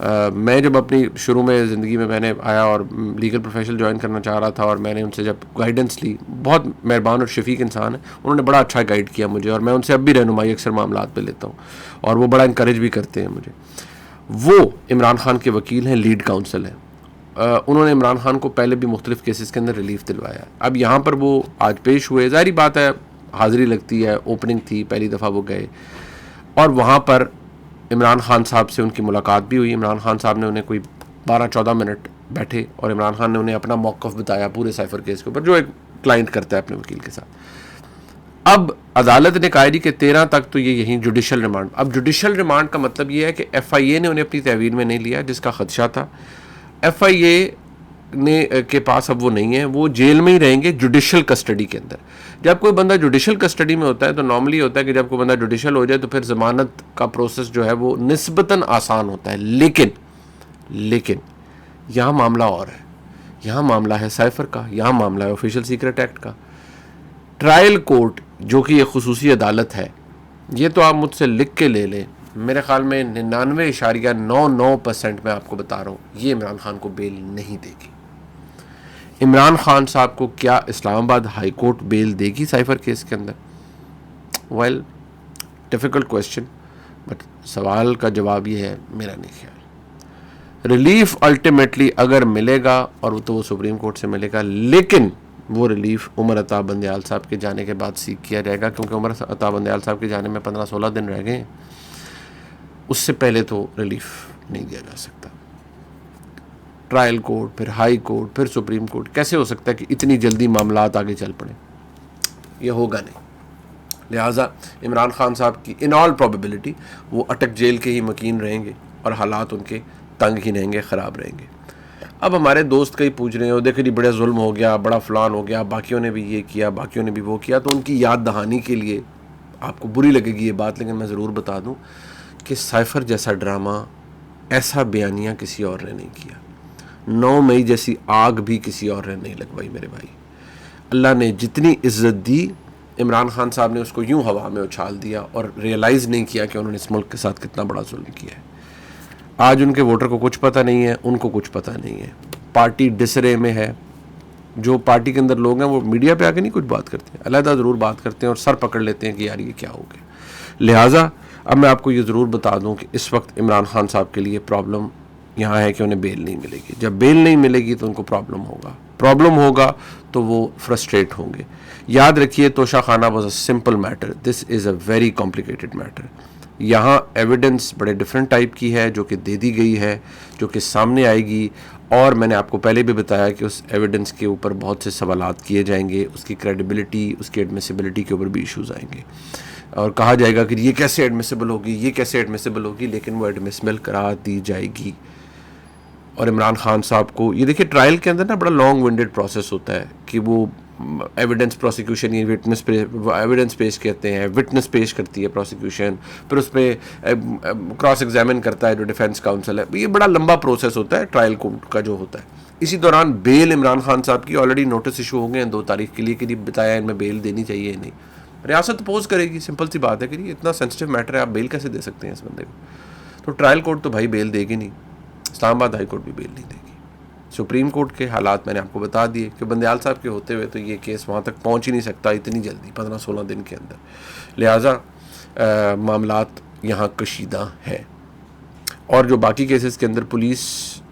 میں جب اپنی شروع میں زندگی میں نے آیا اور لیگل پروفیشن جوائن کرنا چاہ رہا تھا، اور میں نے ان سے جب گائیڈنس لی، بہت مہربان اور شفیق انسان ہے، انہوں نے بڑا اچھا گائیڈ کیا مجھے، اور میں ان سے اب بھی رہنمائی اکثر معاملات پہ لیتا ہوں، اور وہ بڑا انکریج بھی کرتے ہیں مجھے۔ وہ عمران خان کے وکیل ہیں، لیڈ کاؤنسل ہیں۔ انہوں نے عمران خان کو پہلے بھی مختلف کیسز کے اندر ریلیف دلوایا۔ اب یہاں پر وہ آج پیش ہوئے، ظاہری بات ہے حاضری لگتی ہے، اوپننگ تھی، پہلی دفعہ وہ گئے، اور وہاں پر عمران خان صاحب سے ان کی ملاقات بھی ہوئی۔ عمران خان صاحب نے انہیں کوئی 12-14 منٹ بیٹھے، اور عمران خان نے انہیں اپنا موقف بتایا پورے سائفر کیس کے اوپر، جو ایک کلائنٹ کرتا ہے اپنے وکیل کے ساتھ۔ اب عدالت نے کہا جی کہ 13 تک تو یہ یہیں جوڈیشل ریمانڈ۔ اب جوڈیشل ریمانڈ کا مطلب یہ ہے کہ ایف آئی اے نے انہیں اپنی تحویل میں نہیں لیا، جس کا خدشہ تھا۔ ایف آئی اے کے پاس اب وہ نہیں ہے، وہ جیل میں ہی رہیں گے جوڈیشل کسٹڈی کے اندر۔ جب کوئی بندہ جوڈیشل کسٹڈی میں ہوتا ہے تو نارملی ہوتا ہے کہ جب کوئی بندہ جوڈیشل ہو جائے تو پھر ضمانت کا پروسیس جو ہے وہ نسبتاً آسان ہوتا ہے، لیکن یہاں معاملہ اور ہے۔ یہاں معاملہ ہے سائفر کا، یہاں معاملہ ہے آفیشیل سیکرٹ ایکٹ کا۔ ٹرائل کورٹ جو کہ یہ خصوصی عدالت ہے، یہ تو آپ مجھ سے لکھ کے لے لیں، میرے خیال میں 99.99% میں آپ کو بتا رہا ہوں یہ عمران خان کو بیل نہیں دے گی۔ عمران خان صاحب کو کیا اسلام آباد ہائی کورٹ بیل دے گی سائفر کیس کے اندر؟ ویل ڈیفیکلٹ کویسچن، بٹ سوال کا جواب یہ ہے، میرا نہیں خیال۔ ریلیف الٹیمیٹلی اگر ملے گا اور وہ تو وہ سپریم کورٹ سے ملے گا، لیکن وہ ریلیف عمر عطا بندیال صاحب کے جانے کے بعد سیکھ کیا جائے گا، کیونکہ عمر عطا بندیال صاحب کے جانے میں 15-16 دن رہ گئے ہیں۔ اس سے پہلے تو ریلیف نہیں دیا جا سکتا۔ ٹرائل کورٹ، پھر ہائی کورٹ، پھر سپریم کورٹ، کیسے ہو سکتا ہے کہ اتنی جلدی معاملات آگے چل پڑیں؟ یہ ہوگا نہیں۔ لہٰذا عمران خان صاحب کی ان آل پروبیبلٹی وہ اٹک جیل کے ہی مکین رہیں گے، اور حالات ان کے تنگ ہی رہیں گے، خراب رہیں گے۔ اب ہمارے دوست کئی پوچھ رہے ہیں، وہ دیکھیں جی بڑا ظلم ہو گیا، بڑا فلان ہو گیا، باقیوں نے بھی یہ کیا، باقیوں نے بھی وہ کیا، تو ان کی یاد دہانی کے لیے آپ کو بری لگے گی یہ بات، لیکن میں ضرور بتا دوں کہ سائفر جیسا ڈرامہ، ایسا بیانیہ کسی اور نے نہیں کیا۔ 9 مئی جیسی آگ بھی کسی اور نے نہیں لگوائی میرے بھائی۔ اللہ نے جتنی عزت دی، عمران خان صاحب نے اس کو یوں ہوا میں اچھال دیا، اور ریئلائز نہیں کیا کہ انہوں نے اس ملک کے ساتھ کتنا بڑا ظلم کیا ہے۔ آج ان کے ووٹر کو کچھ پتہ نہیں ہے، ان کو کچھ پتہ نہیں ہے، پارٹی ڈسرے میں ہے۔ جو پارٹی کے اندر لوگ ہیں وہ میڈیا پہ آ کے نہیں کچھ بات کرتے ہیں، علیحدہ ضرور بات کرتے ہیں اور سر پکڑ لیتے ہیں کہ یار یہ کیا ہو گیا۔ لہٰذا اب میں آپ کو یہ ضرور بتا دوں کہ اس وقت عمران خان صاحب کے لیے پرابلم یہاں ہے کہ انہیں بیل نہیں ملے گی۔ جب بیل نہیں ملے گی تو ان کو پرابلم ہوگا تو وہ فرسٹریٹ ہوں گے۔ یاد رکھیے Toshakhana was a simple matter, this is a very complicated matter. یہاں ایویڈنس بڑے ڈفرینٹ ٹائپ کی ہے جو کہ دے دی گئی ہے، جو کہ سامنے آئے گی، اور میں نے آپ کو پہلے بھی بتایا کہ اس ایویڈنس کے اوپر بہت سے سوالات کیے جائیں گے، اس کی کریڈیبلٹی، اس کی ایڈمیسیبلٹی کے اوپر بھی ایشوز آئیں گے، اور کہا جائے گا کہ یہ کیسے ایڈمیسیبل ہوگی، یہ کیسے ایڈمیسیبل ہوگی، لیکن وہ ایڈمیسیبل کرا دی جائے گی۔ اور عمران خان صاحب کو یہ دیکھیں ٹرائل کے اندر نا بڑا لانگ ونڈیڈ پروسیس ہوتا ہے کہ وہ ایویڈنس پروسیکیوشن یہ ایویڈنس پیش کرتے ہیں، وٹنس پیش کرتی ہے پروسیکیوشن، پھر اس پہ کراس ایگزامن کرتا ہے جو ڈیفینس کاؤنسل ہے۔ یہ بڑا لمبا پروسیس ہوتا ہے ٹرائل کورٹ کا جو ہوتا ہے۔ اسی دوران بیل عمران خان صاحب کی آلریڈی نوٹس ایشو ہو گئے ہیں 2 تاریخ کے لیے کہ بتایا ان میں بیل دینی چاہیے نہیں۔ ریاست اپوز کرے گی، سمپل سی بات ہے کہ یہ اتنا سینسٹیو میٹر ہے، آپ بیل کیسے دے سکتے ہیں اس بندے کو؟ تو ٹرائل کورٹ تو بھائی بیل دے گی نہیں، اسلام آباد ہائی کورٹ بھی بیل نہیں دے گی۔ سپریم کورٹ کے حالات میں نے آپ کو بتا دیے کہ بندیال صاحب کے ہوتے ہوئے تو یہ کیس وہاں تک پہنچ ہی نہیں سکتا اتنی جلدی، 15-16 دن کے اندر۔ لہٰذا معاملات یہاں کشیدہ ہیں، اور جو باقی کیسز کے اندر پولیس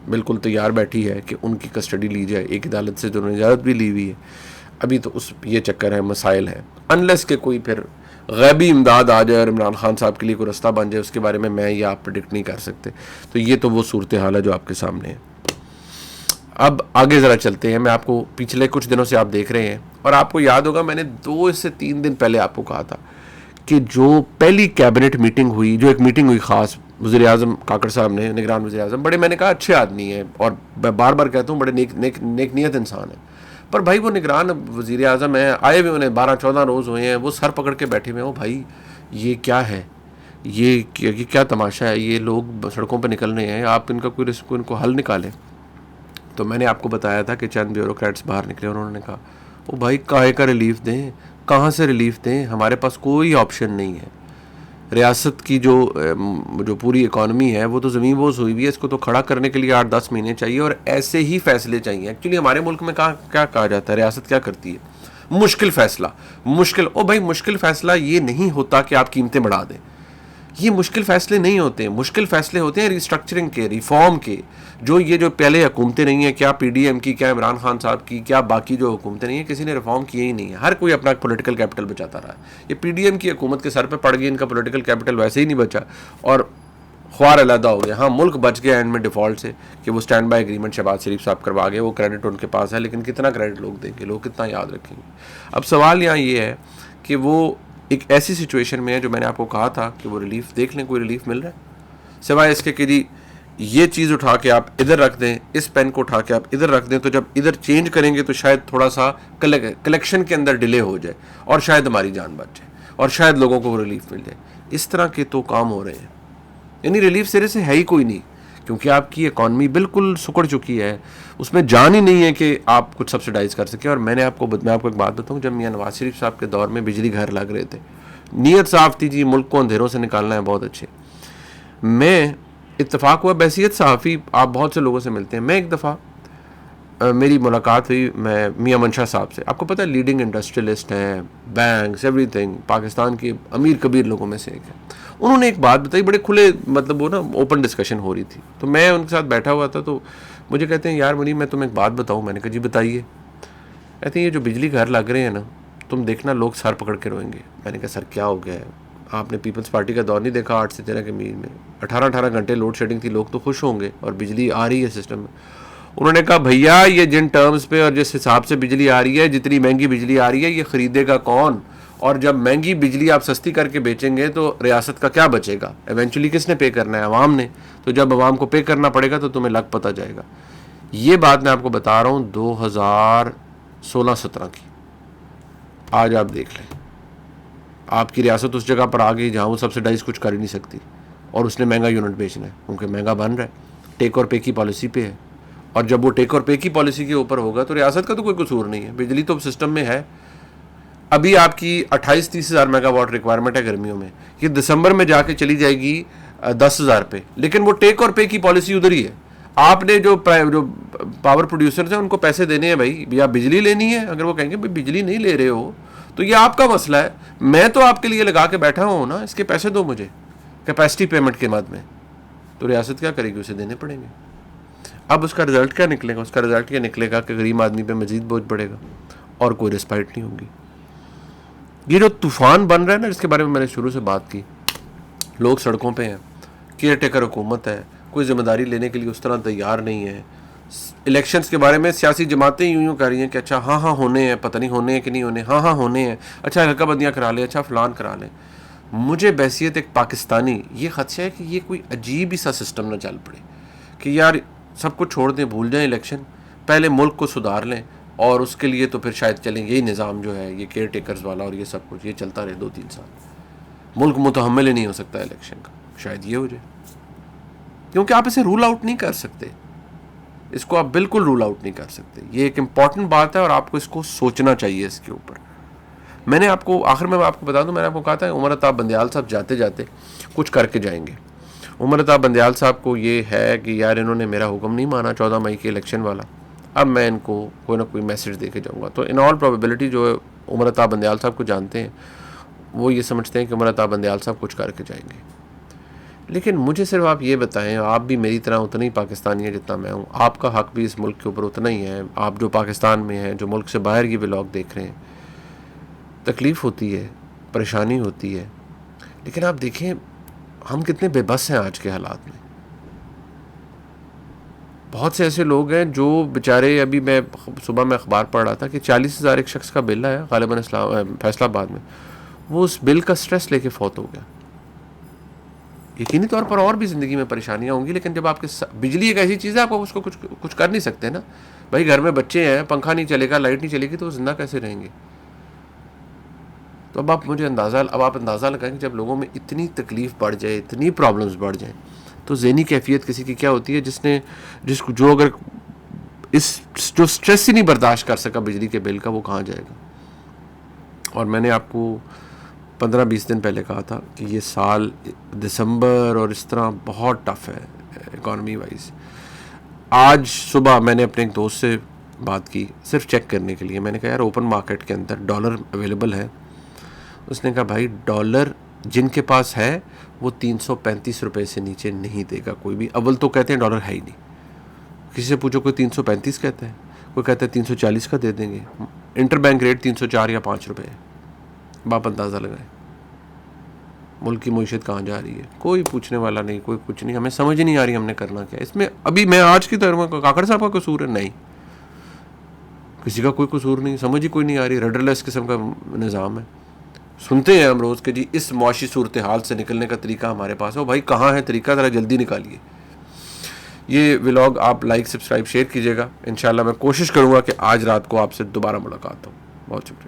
بالکل تیار بیٹھی ہے کہ ان کی کسٹڈی لی جائے، ایک عدالت سے جو انہوں نے اجازت بھی لی ہوئی ہے۔ ابھی تو یہ چکر ہے، مسائل ہیں، انلیس کہ کوئی پھر غیبی امداد آ جائے اور عمران خان صاحب کے لیے کوئی رستہ بن جائے، اس کے بارے میں یا آپ پریڈکٹ نہیں کر سکتے۔ تو یہ تو وہ صورتحال ہے جو آپ کے سامنے ہے۔ اب آگے ذرا چلتے ہیں۔ میں آپ کو پچھلے کچھ دنوں سے آپ دیکھ رہے ہیں، اور آپ کو یاد ہوگا میں نے 2 سے 3 دن پہلے آپ کو کہا تھا کہ جو پہلی کیبنٹ میٹنگ ہوئی، جو ایک میٹنگ ہوئی خاص وزیر اعظم کاکڑ صاحب نے، نگران وزیر اعظم، بڑے میں نے کہا اچھے آدمی ہیں، اور میں بار بار کہتا ہوں بڑے نیک نیت انسان ہیں، پر بھائی وہ نگران وزیر اعظم ہیں، آئے ہوئے انہیں 12-14 روز ہوئے ہیں، وہ سر پکڑ کے بیٹھے ہوئے ہیں۔ بھائی یہ کیا ہے، یہ کیا تماشا ہے، یہ لوگ سڑکوں پہ نکل رہے ہیں، آپ ان کا ان کو حل نکالیں۔ تو میں نے آپ کو بتایا تھا کہ چند بیوروکریٹس باہر نکلے اور انہوں نے کہا او بھائی کاہے کا ریلیف دیں، کہاں سے ریلیف دیں، ہمارے پاس کوئی آپشن نہیں ہے۔ ریاست کی جو پوری اکانومی ہے وہ تو زمین بوس ہوئی ہوئی ہے، اس کو تو کھڑا کرنے کے لیے 8-10 مہینے چاہیے، اور ایسے ہی فیصلے چاہیے. ایکچولی ہمارے ملک میں کیا کہا جاتا ہے، ریاست کیا کرتی ہے؟ مشکل فیصلہ. بھائی مشکل فیصلہ یہ نہیں ہوتا کہ آپ قیمتیں بڑھا دیں، یہ مشکل فیصلے نہیں ہوتے ہیں. مشکل فیصلے ہوتے ہیں ریسٹرکچرنگ کے، ریفارم کے. جو پہلے حکومتیں نہیں ہیں، کیا پی ڈی ایم کی، کیا عمران خان صاحب کی، کیا باقی جو حکومتیں نہیں ہیں، کسی نے ریفارم کیے ہی نہیں ہے. ہر کوئی اپنا پولیٹیکل کیپٹل بچاتا رہا ہے. یہ پی ڈی ایم کی حکومت کے سر پہ پڑ گئی، ان کا پولیٹیکل کیپٹل ویسے ہی نہیں بچا اور خوار علیحدہ ہو گیا. ہاں ملک بچ گیا اینڈ میں ڈیفالٹ سے کہ وہ اسٹینڈ بائی ایگریمنٹ شہباز شریف صاحب کروا گئے، وہ کریڈٹ ان کے پاس ہے، لیکن کتنا کریڈٹ لوگ دیں گے، لوگ کتنا یاد رکھیں گے. اب سوال یہاں یہ ہے کہ وہ ایک ایسی سچویشن میں ہے جو میں نے آپ کو کہا تھا کہ وہ ریلیف دیکھ لیں، کوئی ریلیف مل رہا ہے سوائے اس کے کہ جی یہ چیز اٹھا کے آپ ادھر رکھ دیں، اس پین کو اٹھا کے آپ ادھر رکھ دیں، تو جب ادھر چینج کریں گے تو شاید تھوڑا سا کلیکشن کے اندر ڈیلے ہو جائے اور شاید ہماری جان بچ جائے اور شاید لوگوں کو ریلیف مل جائے. اس طرح کے تو کام ہو رہے ہیں. یعنی ریلیف سرے سے ہے ہی کوئی نہیں، کیونکہ آپ کی اکانومی بالکل سکڑ چکی ہے، اس میں جان ہی نہیں ہے کہ آپ کچھ سبسیڈائز کر سکیں. اور میں آپ کو ایک بات بتاؤں، جب میاں نواز شریف صاحب کے دور میں بجلی گھر لگ رہے تھے، نیت صاف تھی جی ملک کو اندھیروں سے نکالنا ہے، بہت اچھے. میں اتفاق ہوا بحیثیت صحافی، آپ بہت سے لوگوں سے ملتے ہیں. میں ایک دفعہ میری ملاقات ہوئی میں میاں منشا صاحب سے. آپ کو پتہ ہے لیڈنگ انڈسٹریلسٹ ہیں، بینکس، ایوری تھنگ، پاکستان کے امیر کبیر لوگوں میں سے ایک ہے. انہوں نے ایک بات بتائی بڑے کھلے، مطلب وہ نا اوپن ڈسکشن ہو رہی تھی، تو میں ان کے ساتھ بیٹھا ہوا تھا. تو مجھے کہتے ہیں یار منیب میں تمہیں ایک بات بتاؤں. میں نے کہا جی بتائیے. کہتے ہیں یہ جو بجلی گھر لگ رہے ہیں نا، تم دیکھنا لوگ سر پکڑ کے روئیں گے. میں نے کہا سر کیا ہو گیا ہے؟ آپ نے پیپلز پارٹی کا دور نہیں دیکھا 8 سے 13 کے میل میں 18 گھنٹے لوڈ شیڈنگ تھی، لوگ تو خوش ہوں گے اور بجلی آ رہی ہے سسٹم میں. انہوں نے کہا بھیا یہ جن ٹرمز پہ اور جس حساب سے بجلی آ رہی ہے، جتنی مہنگی بجلی آ رہی ہے، یہ خریدے گا کون؟ اور جب مہنگی بجلی آپ سستی کر کے بیچیں گے تو ریاست کا کیا بچے گا؟ ایونچولی کس نے پے کرنا ہے؟ عوام نے. تو جب عوام کو پے کرنا پڑے گا تو تمہیں لگ پتہ جائے گا. یہ بات میں آپ کو بتا رہا ہوں 2016-17 کی. آج آپ دیکھ لیں، آپ کی ریاست اس جگہ پر آ گئی جہاں وہ سبسیڈائز کچھ کر ہی نہیں سکتی، اور اس نے مہنگا یونٹ بیچنا ہے کیونکہ مہنگا بن رہا ہے، ٹیک اور پے کی پالیسی پہ ہے. اور جب وہ ٹیک اور پے کی پالیسی کے اوپر ہوگا تو ریاست کا تو کوئی قصور نہیں ہے. بجلی تو سسٹم میں ہے. ابھی آپ کی 28-30 ہزار میگا واٹ ریکوائرمنٹ ہے گرمیوں میں، یہ دسمبر میں جا کے چلی جائے گی 10,000 پہ. لیکن وہ ٹیک اور پے کی پالیسی ادھر ہی ہے. آپ نے جو پاور پروڈیوسرز ہیں ان کو پیسے دینے ہیں بھائی، یا بجلی لینی ہے. اگر وہ کہیں گے بھائی بجلی نہیں لے رہے ہو تو یہ آپ کا مسئلہ ہے، میں تو آپ کے لیے لگا کے بیٹھا ہوں نا، اس کے پیسے دو مجھے کیپیسٹی پیمنٹ کے بعد میں. تو ریاست کیا کرے گی؟ اسے دینے پڑیں گے. اب اس کا رزلٹ کیا نکلے گا؟ اس کا رزلٹ یہ نکلے گا کہ غریب آدمی پہ مزید بوجھ پڑے گا اور کوئی رسپائٹ نہیں ہوگی. یہ جو طوفان بن رہا ہے نا، جس کے بارے میں میں نے شروع سے بات کی، لوگ سڑکوں پہ ہیں، کیئر ٹیکر حکومت ہے، کوئی ذمہ داری لینے کے لیے اس طرح تیار نہیں ہے. الیکشنز کے بارے میں سیاسی جماعتیں یوں کر رہی ہیں کہ اچھا ہاں ہونے ہیں، پتہ نہیں ہونے ہیں کہ نہیں ہونے، ہاں ہونے ہیں، اچھا حلقہ بندیاں کرا لیں، اچھا فلان کرا لیں. مجھے بحیثیت ایک پاکستانی یہ خدشہ ہے کہ یہ کوئی عجیب ہی سا سسٹم نہ چل پڑے کہ یار سب کچھ چھوڑ دیں، بھول جائیں الیکشن، پہلے ملک کو سدھار لیں، اور اس کے لیے تو پھر شاید چلیں یہی نظام جو ہے یہ کیئر ٹیکرز والا اور یہ سب کچھ یہ چلتا رہے 2-3 سال. ملک متحمل ہی نہیں ہو سکتا الیکشن کا، شاید یہ ہو جائے. کیونکہ آپ اسے رول آؤٹ نہیں کر سکتے، اس کو آپ بالکل رول آؤٹ نہیں کر سکتے. یہ ایک امپورٹنٹ بات ہے اور آپ کو اس کو سوچنا چاہیے اس کے اوپر. میں نے آپ کو آخر میں آپ کو بتا دوں، میں نے آپ کو کہا تھا عمر عطاب بندیال صاحب جاتے جاتے کچھ کر کے جائیں گے. عمر عطاب بندیال صاحب کو یہ ہے کہ یار انہوں نے میرا حکم نہیں مانا 14 مئی کے الیکشن والا، اب میں ان کو کوئی نہ کوئی میسج دے کے جاؤں گا. تو ان آل پروبیبلٹی جو عمر عطاب بندیال صاحب کو جانتے ہیں وہ یہ سمجھتے ہیں کہ عمر عطاب بندیال صاحب کچھ کر کے جائیں گے. لیکن مجھے صرف آپ یہ بتائیں، آپ بھی میری طرح اتنا ہی پاکستانی ہیں جتنا میں ہوں، آپ کا حق بھی اس ملک کے اوپر اتنا ہی ہے. آپ جو پاکستان میں ہیں، جو ملک سے باہر یہ ولاگ دیکھ رہے ہیں، تکلیف ہوتی ہے، پریشانی ہوتی ہے، لیکن آپ دیکھیں ہم کتنے بے بس ہیں آج کے حالات میں. بہت سے ایسے لوگ ہیں جو بیچارے، ابھی میں صبح میں اخبار پڑھ رہا تھا کہ 40,000 ایک شخص کا بل ہے غالباً فیصل آباد میں، وہ اس بل کا سٹریس لے کے فوت ہو گیا. یقینی طور پر اور بھی زندگی میں پریشانیاں ہوں گی، لیکن جب آپ کے بجلی ایک ایسی چیز ہے آپ کو اس کو کچھ کر نہیں سکتے نا. بھائی گھر میں بچے ہیں، پنکھا نہیں چلے گا، لائٹ نہیں چلے گی تو وہ زندہ کیسے رہیں گے؟ تو اب آپ اندازہ لگائیں کہ جب لوگوں میں اتنی تکلیف بڑھ جائے، اتنی پرابلمز بڑھ جائیں، تو ذہنی کیفیت کسی کی کیا ہوتی ہے جو اگر جو سٹریس ہی نہیں برداشت کر سکا بجلی کے بل کا، وہ کہاں جائے گا. اور میں نے آپ کو 15-20 دن پہلے کہا تھا کہ یہ سال دسمبر اور اس طرح بہت ٹف ہے اکانومی وائز. آج صبح میں نے اپنے ایک دوست سے بات کی صرف چیک کرنے کے لیے. میں نے کہا یار اوپن مارکیٹ کے اندر ڈالر اویلیبل ہے؟ اس نے کہا بھائی ڈالر جن کے پاس ہے وہ 335 روپے سے نیچے نہیں دے گا کوئی بھی. اول تو کہتے ہیں ڈالر ہے ہی نہیں. کسی سے پوچھو کوئی 335 کہتا ہے, کوئی کہتا ہے 340 کا دے دیں گے. انٹر بینک ریٹ 304 یا 5 روپے ہے. باپ اندازہ لگائیں ملک کی معیشت کہاں جا رہی ہے. کوئی پوچھنے والا نہیں, کوئی کچھ نہیں. ہمیں سمجھ نہیں آ رہی ہم نے کرنا کیا اس میں. ابھی میں آج کی طرح کاکڑ صاحب کا قصور ہے؟ نہیں, کسی کا کوئی قصور نہیں. سمجھ ہی کوئی نہیں آ رہی. رڈر لیس قسم کا نظام ہے. سنتے ہیں ہم روز کہ جی اس معاشی صورتحال سے نکلنے کا طریقہ ہمارے پاس ہے. بھائی کہاں ہے طریقہ؟ ذرا جلدی نکالیے. یہ ولاگ آپ لائک سبسکرائب شیئر کیجیے گا. انشاءاللہ میں کوشش کروں گا کہ آج رات کو آپ سے دوبارہ ملاقات ہو. بہت شکریہ.